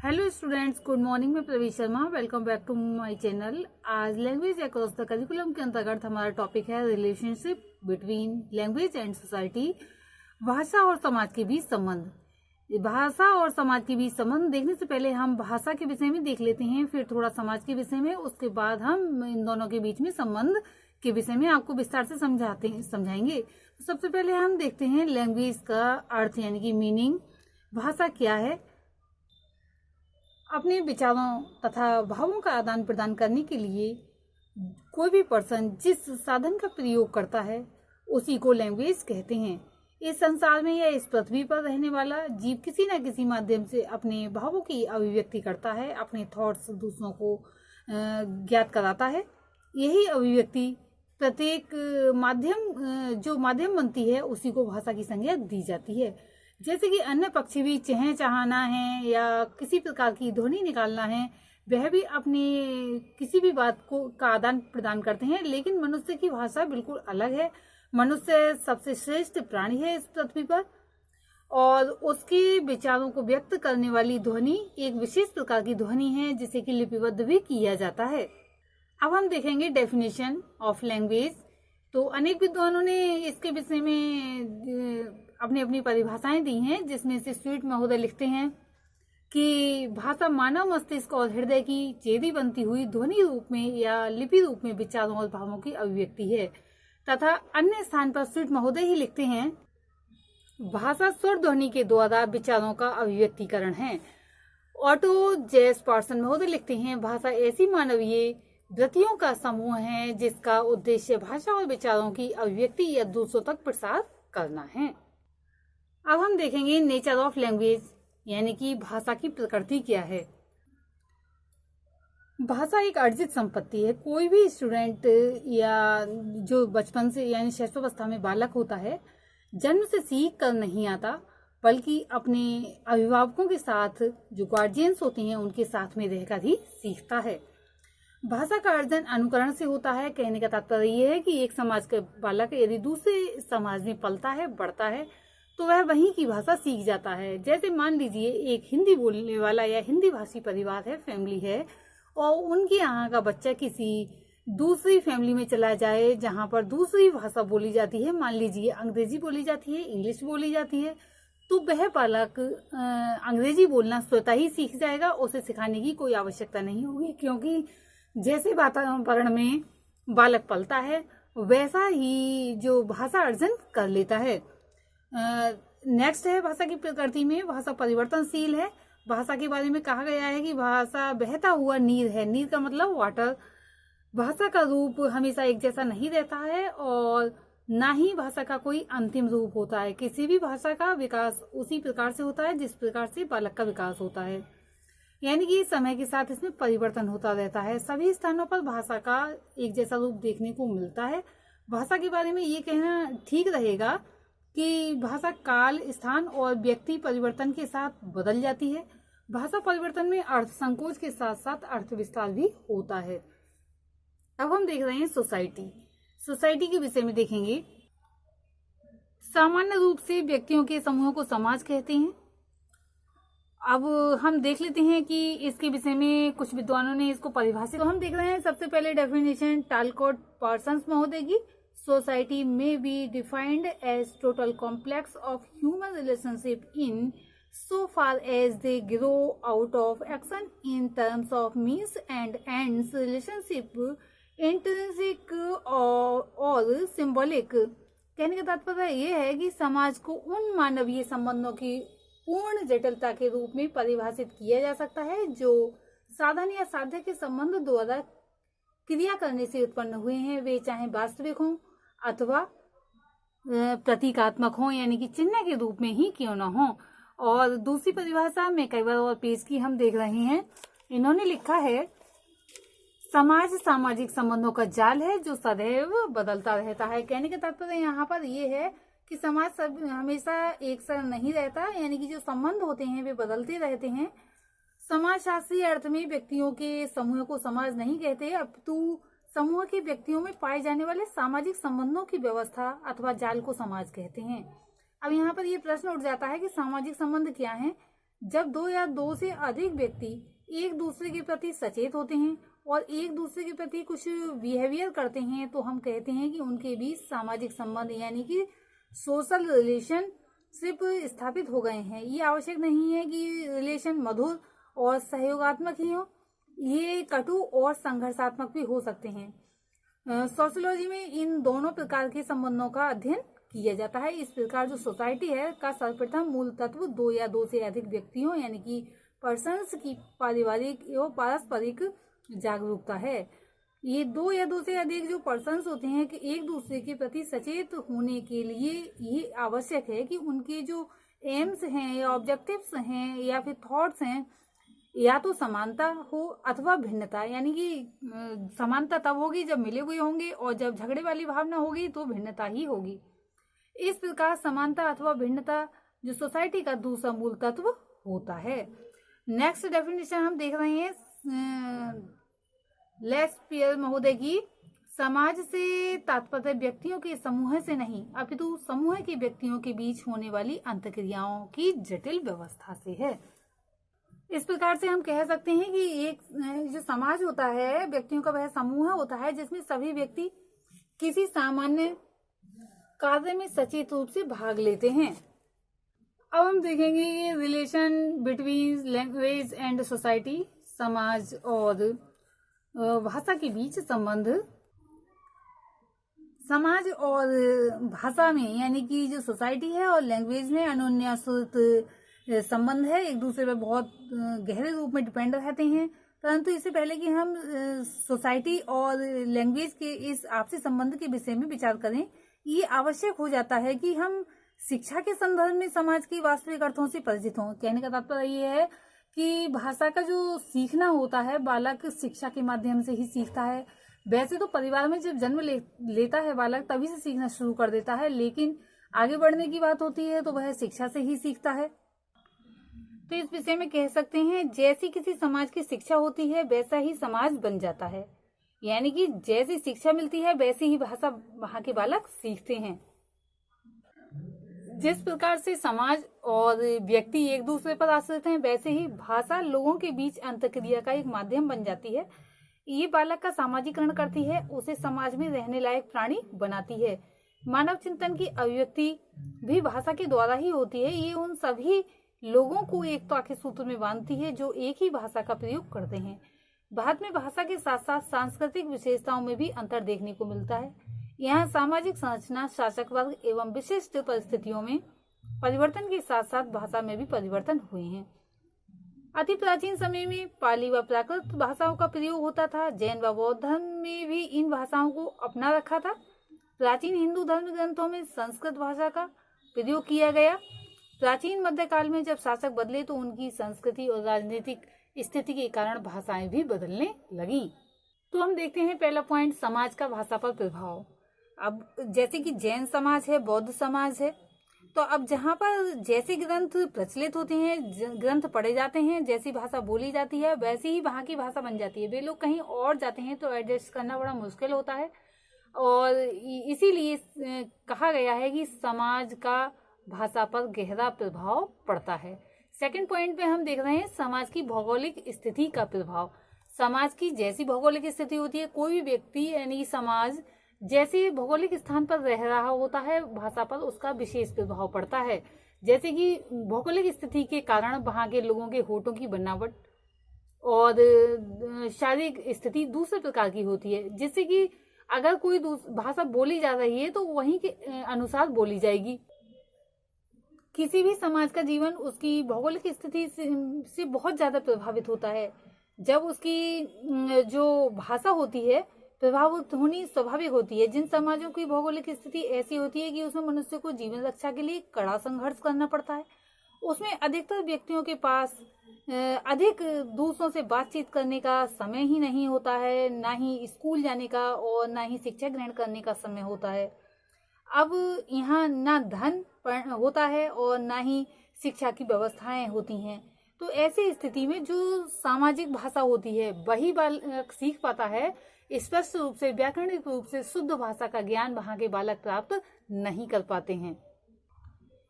Hello students, good morning. मैं Praveen Sharma, welcome back to my channel. आज language across the curriculum के अंतर्गत हमारा टॉपिक है relationship between language and society. भाषा और समाज के बीच संबंध। भाषा और समाज के बीच संबंध देखने से पहले हम भाषा के विषय में देख लेते हैं, फिर थोड़ा समाज के विषय में, उसके बाद हम इन दोनों के बीच में संबंध के विषय में आपको विस्तार से समझाएंगे। तो सबसे पहले हम देखते हैं लैंग्वेज का अर्थ यानी कि मीनिंग। भाषा क्या है? अपने विचारों तथा भावों का आदान प्रदान करने के लिए कोई भी पर्सन जिस साधन का प्रयोग करता है उसी को लैंग्वेज कहते हैं। इस संसार में या इस पृथ्वी पर रहने वाला जीव किसी न किसी माध्यम से अपने भावों की अभिव्यक्ति करता है, अपने थॉट्स दूसरों को ज्ञात कराता है। यही अभिव्यक्ति प्रत्येक जो माध्यम बनती है उसी को भाषा की संज्ञा दी जाती है। जैसे कि अन्य पक्षी भी चहचहाना है या किसी प्रकार की ध्वनि निकालना है, वह भी अपने किसी भी बात को का आदान प्रदान करते हैं, लेकिन मनुष्य की भाषा बिल्कुल अलग है। मनुष्य सबसे श्रेष्ठ प्राणी है इस पृथ्वी पर और उसके विचारों को व्यक्त करने वाली ध्वनि एक विशेष प्रकार की ध्वनि है जिसे कि लिपिबद्ध भी किया जाता है। अब हम देखेंगे डेफिनेशन ऑफ लैंग्वेज। तो अनेक विद्वानों ने इसके विषय में अपनी अपनी परिभाषाएं दी हैं, जिसमें से स्वीट महोदय लिखते हैं कि भाषा मानव मस्तिष्क और हृदय की चेदी बनती हुई ध्वनि रूप में या लिपि रूप में विचारों और भावों की अभिव्यक्ति है। तथा अन्य स्थान पर स्वीट महोदय ही लिखते हैं भाषा स्वर ध्वनि के द्वारा विचारों का अभिव्यक्तिकरण है। ऑटो जेस पार्सन महोदय लिखते हैं भाषा ऐसी मानवीय वृत्तियों का समूह है जिसका उद्देश्य भाषा और विचारों की अभिव्यक्ति या दूसरों तक प्रसार करना है। अब हम देखेंगे नेचर ऑफ लैंग्वेज यानी कि भाषा की प्रकृति क्या है। भाषा एक अर्जित संपत्ति है। कोई भी स्टूडेंट या जो बचपन से यानी शैशवावस्था में बालक होता है, जन्म से सीख कर नहीं आता, बल्कि अपने अभिभावकों के साथ जो गार्जियंस होते हैं उनके साथ में रहकर ही सीखता है। भाषा का अर्जन अनुकरण से होता है। कहने का तात्पर्य यह है कि एक समाज का बालक यदि दूसरे समाज में पलता है, बढ़ता है, तो वह वहीं की भाषा सीख जाता है। जैसे मान लीजिए एक हिंदी बोलने वाला या हिंदी भाषी परिवार है, फैमिली है, और उनके यहाँ का बच्चा किसी दूसरी फैमिली में चला जाए जहाँ पर दूसरी भाषा बोली जाती है, मान लीजिए अंग्रेजी बोली जाती है, इंग्लिश बोली जाती है, तो वह बालक अंग्रेजी बोलना स्वतः ही सीख जाएगा। उसे सिखाने की कोई आवश्यकता नहीं होगी, क्योंकि जैसे वातावरण में बालक पलता है वैसा ही जो भाषा अर्जन कर लेता है। नेक्स्ट है भाषा की प्रकृति में भाषा परिवर्तनशील है। भाषा के बारे में कहा गया है कि भाषा बहता हुआ नीर है। नीर का मतलब वाटर। भाषा का रूप हमेशा एक जैसा नहीं रहता है और ना ही भाषा का कोई अंतिम रूप होता है। किसी भी भाषा का विकास उसी प्रकार से होता है जिस प्रकार से बालक का विकास होता है, यानी कि समय के साथ इसमें परिवर्तन होता रहता है। सभी स्थानों पर भाषा का एक जैसा रूप देखने को मिलता है। भाषा के बारे में ये कहना ठीक रहेगा कि भाषा काल, स्थान और व्यक्ति परिवर्तन के साथ बदल जाती है। भाषा परिवर्तन में अर्थ संकोच के साथ साथ अर्थ विस्तार भी होता है। अब हम देख रहे हैं सोसाइटी के विषय में देखेंगे। सामान्य रूप से व्यक्तियों के समूह को समाज कहते हैं। अब हम देख लेते हैं कि इसके विषय में कुछ विद्वानों ने इसको परिभाषित। तो हम देख रहे हैं सबसे पहले डेफिनेशन टालकोट पार्सन्स महोदय की। Society may be defined as total complex of human relationship in so far as they grow out of action in terms of means and ends, relationship intrinsic और symbolic। कहने का तात्पर्य यह है कि समाज को उन मानवीय संबंधों की पूर्ण जटिलता के रूप में परिभाषित किया जा सकता है जो साधन या साध्य के संबंध द्वारा क्रिया करने से उत्पन्न हुए हैं, वे चाहे वास्तविक हों अथवा प्रतीकात्मक हों, यानी कि चिन्ह के रूप में ही क्यों न हो। और दूसरी परिभाषा में कई बार और पेज की हम देख रहे हैं। इन्होंने लिखा है समाज सामाजिक संबंधों का जाल है जो सदैव बदलता रहता है। कहने का तात्पर्य यहाँ पर यह है कि समाज सब हमेशा एक सा नहीं रहता, यानी कि जो संबंध होते हैं वे बदलते रहते हैं। समाजशास्त्रीय अर्थ में व्यक्तियों के समूह को समाज नहीं कहते, अपितु समूह के व्यक्तियों में पाए जाने वाले सामाजिक संबंधों की व्यवस्था अथवा जाल को समाज कहते हैं। अब यहाँ पर ये प्रश्न उठ जाता है कि सामाजिक संबंध क्या है। जब दो या दो से अधिक व्यक्ति एक दूसरे के प्रति सचेत होते हैं और एक दूसरे के प्रति कुछ बिहेवियर करते हैं तो हम कहते हैं कि उनके बीच सामाजिक संबंध यानी कि सोशल रिलेशनशिप स्थापित हो गए हैं। ये आवश्यक नहीं है कि रिलेशन मधुर और सहयोगात्मक ही हो, ये कटु और संघर्षात्मक भी हो सकते हैं। सोशियोलॉजी में इन दोनों प्रकार के संबंधों का अध्ययन किया जाता है। इस प्रकार जो सोसाइटी है का सर्वप्रथम मूल तत्व दो या दो से अधिक व्यक्तियों यानी कि पर्सन्स की पारिवारिक एवं पारस्परिक जागरूकता है। ये दो या दो से अधिक जो पर्सन्स होते हैं कि एक दूसरे के प्रति सचेत होने के लिए ये आवश्यक है कि उनके जो एम्स हैं या ऑब्जेक्टिव्स हैं या फिर थॉट्स हैं या तो समानता हो अथवा भिन्नता, यानी कि समानता तब होगी जब मिले हुए होंगे और जब झगड़े वाली भावना होगी तो भिन्नता ही होगी। इस प्रकार समानता अथवा भिन्नता जो सोसाइटी का दूसरा मूल तत्व होता है। नेक्स्ट डेफिनेशन हम देख रहे हैं लेस्पियर महोदय की। समाज से तात्पर्य व्यक्तियों के समूह से नहीं अपितु समूह के व्यक्तियों के बीच होने वाली अंतक्रियाओं की जटिल व्यवस्था से है। इस प्रकार से हम कह सकते हैं कि एक जो समाज होता है व्यक्तियों का वह समूह होता है जिसमें सभी व्यक्ति किसी सामान्य कार्य में सचेत रूप से भाग लेते हैं। अब हम देखेंगे relation between language and society, समाज और भाषा के बीच संबंध। समाज और भाषा में यानी कि जो सोसाइटी है और लैंग्वेज में अन्योन्याश्रित संबंध है, एक दूसरे पर बहुत गहरे रूप में डिपेंड रहते हैं। परंतु इससे पहले कि हम सोसाइटी और लैंग्वेज के इस आपसी संबंध के विषय में विचार करें, ये आवश्यक हो जाता है कि हम शिक्षा के संदर्भ में समाज की वास्तविक अर्थों से परिचित हों। कहने का तात्पर्य ये है कि भाषा का जो सीखना होता है बालक शिक्षा के माध्यम से ही सीखता है। वैसे तो परिवार में जब जन्म लेता है बालक तभी से सीखना शुरू कर देता है, लेकिन आगे बढ़ने की बात होती है तो वह शिक्षा से ही सीखता है। तो इस विषय में कह सकते हैं जैसी किसी समाज की शिक्षा होती है वैसा ही समाज बन जाता है, यानी कि जैसी शिक्षा मिलती है वैसी ही भाषा वहां के बालक सीखते हैं। जिस प्रकार से समाज और व्यक्ति एक दूसरे पर आश्रित हैं वैसे ही भाषा लोगों के बीच अंतक्रिया का एक माध्यम बन जाती है। ये बालक का सामाजिकरण करती है, उसे समाज में रहने लायक प्राणी बनाती है। मानव चिंतन की अभिव्यक्ति भी भाषा के द्वारा ही होती है। ये उन सभी लोगों को एकता के सूत्र में बांधती है जो एक ही भाषा का प्रयोग करते हैं। भारत में भाषा के साथ साथ सांस्कृतिक विशेषताओं में भी अंतर देखने को मिलता है। यहाँ सामाजिक संरचना, शासक वर्ग एवं विशिष्ट परिस्थितियों में परिवर्तन के साथ साथ भाषा में भी परिवर्तन हुए हैं। अति प्राचीन समय में पाली व प्राकृत भाषाओं का प्रयोग होता था। जैन व बौद्ध धर्म में भी इन भाषाओं को अपना रखा था। प्राचीन हिंदू धर्म ग्रंथों में संस्कृत भाषा का प्रयोग किया गया। प्राचीन मध्यकाल में जब शासक बदले तो उनकी संस्कृति और राजनीतिक स्थिति के कारण भाषाएं भी बदलने लगी। तो हम देखते हैं पहला पॉइंट, समाज का भाषा पर प्रभाव। अब जैसे कि जैन समाज है, बौद्ध समाज है, तो अब जहाँ पर जैसे ग्रंथ प्रचलित होते हैं, ग्रंथ पढ़े जाते हैं, जैसी भाषा बोली जाती है वैसी ही वहाँ की भाषा बन जाती है। वे लोग कहीं और जाते हैं तो एडजस्ट करना बड़ा मुश्किल होता है और इसीलिए कहा गया है कि समाज का भाषा पर गहरा प्रभाव पड़ता है। सेकंड पॉइंट पे हम देख रहे हैं समाज की भौगोलिक स्थिति का प्रभाव। समाज की जैसी भौगोलिक स्थिति होती है, कोई भी व्यक्ति यानी समाज जैसे भौगोलिक स्थान पर रह रहा होता है भाषा पर उसका विशेष प्रभाव पड़ता है। जैसे कि भौगोलिक स्थिति के कारण वहाँ के लोगों के होठों की बनावट और शारीरिक स्थिति दूसरे प्रकार की होती है, जिससे कि अगर कोई भाषा बोली जा रही है तो वहीं के अनुसार बोली जाएगी। किसी भी समाज का जीवन उसकी भौगोलिक स्थिति से बहुत ज्यादा प्रभावित होता है। जब उसकी जो भाषा होती है प्रभावित होनी स्वाभाविक होती है। जिन समाजों की भौगोलिक स्थिति ऐसी होती है कि उसमें मनुष्य को जीवन रक्षा के लिए कड़ा संघर्ष करना पड़ता है, उसमें अधिकतर व्यक्तियों के पास अधिक दूसरों से बातचीत करने का समय ही नहीं होता है, ना ही स्कूल जाने का और ना ही शिक्षा ग्रहण करने का समय होता है। अब यहाँ ना धन होता है और ना ही शिक्षा की व्यवस्थाएं होती हैं। तो ऐसी स्थिति में जो सामाजिक भाषा होती है वही बालक सीख पाता है। स्पष्ट रूप से व्याकरणिक रूप से शुद्ध भाषा का ज्ञान वहाँ के बालक प्राप्त नहीं कर पाते हैं।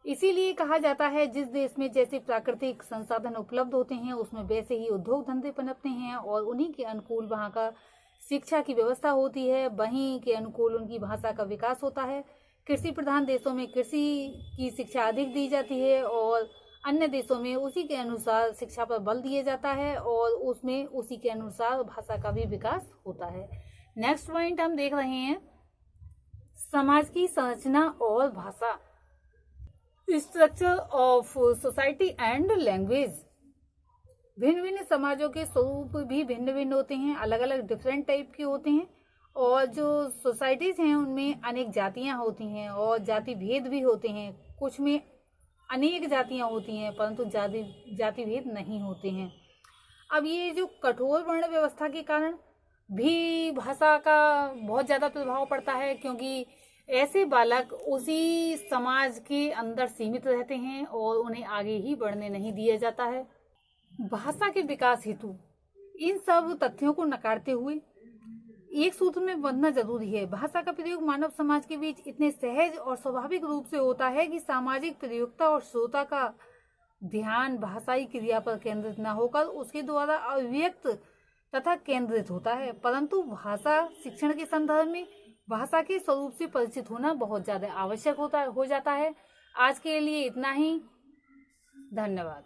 इसीलिए कहा जाता है जिस देश में जैसे प्राकृतिक संसाधन उपलब्ध होते हैं उसमें वैसे ही उद्योग धंधे पनपते हैं और उन्हीं के अनुकूल वहाँ का शिक्षा की व्यवस्था होती है, वहीं के अनुकूल उनकी भाषा का विकास होता है। कृषि प्रधान देशों में कृषि की शिक्षा अधिक दी जाती है और अन्य देशों में उसी के अनुसार शिक्षा पर बल दिया जाता है और उसमें उसी के अनुसार भाषा का भी विकास होता है। नेक्स्ट पॉइंट हम देख रहे हैं समाज की संरचना और भाषा, structure of society and language. भिन्न भिन्न समाजों के स्वरूप भी भिन्न भिन्न होते हैं, अलग अलग डिफरेंट टाइप के होते हैं और जो सोसाइटीज हैं उनमें अनेक जातियां होती हैं और जाति भेद भी होते हैं। कुछ में अनेक जातियां होती हैं परंतु जाति भेद नहीं होते हैं। अब ये जो कठोर वर्ण व्यवस्था के कारण भी भाषा का बहुत ज़्यादा प्रभाव पड़ता है, क्योंकि ऐसे बालक उसी समाज के अंदर सीमित रहते हैं और उन्हें आगे ही बढ़ने नहीं दिया जाता है। भाषा के विकास हेतु इन सब तथ्यों को नकारते हुए एक सूत्र में बंधना जरूरी है। भाषा का प्रयोग मानव समाज के बीच इतने सहज और स्वाभाविक रूप से होता है कि सामाजिक प्रयोक्ता और श्रोता का ध्यान भाषाई क्रिया पर केंद्रित न होकर उसके द्वारा अभिव्यक्त तथा केंद्रित होता है। परंतु भाषा शिक्षण के संदर्भ में भाषा के स्वरूप से परिचित होना बहुत ज्यादा आवश्यक हो जाता है। आज के लिए इतना ही, धन्यवाद।